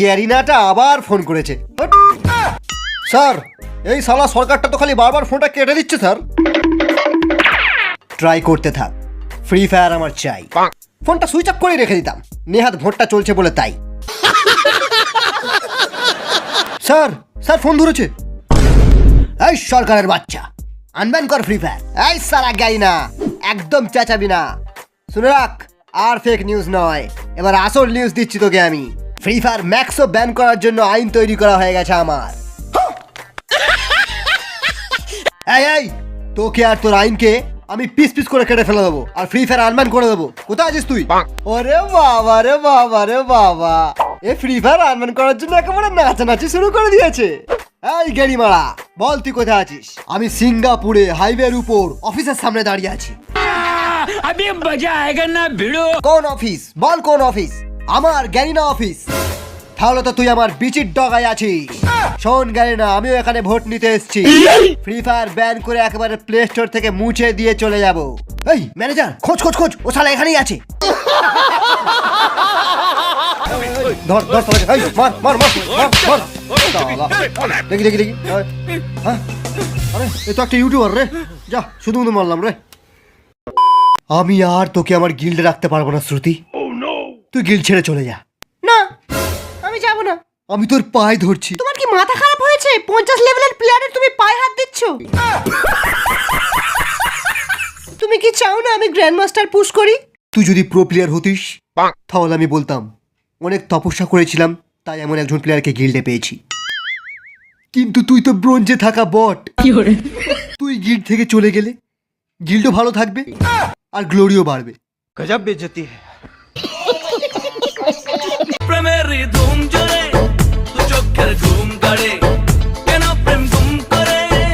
গ্যারিনাটা আবার ফোন করেছে। স্যার, এই শালা সরকারটা তো খালি বারবার ফোনটা কেটে দিচ্ছে স্যার। ট্রাই করতে থাক, ফ্রি ফায়ার আমার চাই। ফোনটা সুইচ অফ করে রেখে দিতাম, নেহাত ভোটটা চলছে বলে তাই। স্যার, স্যার ফোন ধরেছে। এই সরকারের বাচ্চা, আনব্যান কর ফ্রি ফায়ার। এই সারা গাই না, একদম চেঁচাবি না। শুনে রাখ, আর ফেক নিউজ নয়, এবার আসল নিউজ দিচ্ছি তোকে আমি। ফ্রি ফায়ার ম্যাক্সও ব্যান করার জন্য আইন তৈরি করা হয়ে গেছে আমার। এই এই, তোকে আর তোর আইনকে আমি পিস পিস করে কেটে ফেলে দেবো আর ফ্রি ফায়ার আনব্যান করে দেবো। কোথায় আছিস তুই? ওরে বাবা রে বাবা রে বাবা, এ ফ্রি ফায়ার আনব্যান করার জন্য একেবারে নাচানাচি শুরু করে দিয়েছে। এই গেড়ি মারা, বল তুই কোথায় আছিস? আমি সিঙ্গাপুরে হাইওয়ের উপর অফিসের সামনে দাঁড়িয়ে আছি। अभी मजा आएगा ना भिड़ो। কোন অফিস বল, কোন অফিস? আমার গ্যারিনা অফিস। তাহলে তো তুই আমার বিচির ডগায় আছিস। শোন গ্যারিনা, আমিও এখানে ভোট নিতে এসেছি। ফ্রি ফায়ার ব্যান করে একেবারে প্লে স্টোর থেকে মুছে দিয়ে চলে যাব। এই ম্যানেজার, খোঁজ খোঁজ খোঁজ, ও শালা এখানেই আছে। ধর ধর শালাকে, এই মার মার মার মার মার। শালা, দেখি দেখি দেখি, হ্যাঁ, আরে এ তো একটা ইউটিউবার রে, যা শুধু শুধু মারলাম রে। আমি আর তোকে আমার গিল্ডে রাখতে পারবো না শ্রুতি, তুই গিল্ড ছেড়ে চলে যা। না, আমি যাব না। আমি তোর পায়ে ধরছি। তোমার কি মাথা খারাপ হয়েছে? 50 লেভেলের প্লেয়ারের তুমি পায়ে হাত দিচ্ছ। তুমি কি চাও না আমি গ্র্যান্ড মাস্টার পুশ করি? তুই যদি প্রো প্লেয়ার হতিস তাহলে আমি বলতাম অনেক তপস্যা করেছিলাম, তাই এমন একজন প্লেয়ারকে গিল্ডে পেয়েছি। কিন্তু তুই তো ব্রোঞ্জে থাকা বট। তুই গিল্ড থেকে চলে গেলে গিল্ডও ভালো থাকবে আর গ্লোরিও বাড়বে। गजब बेइज्जती है।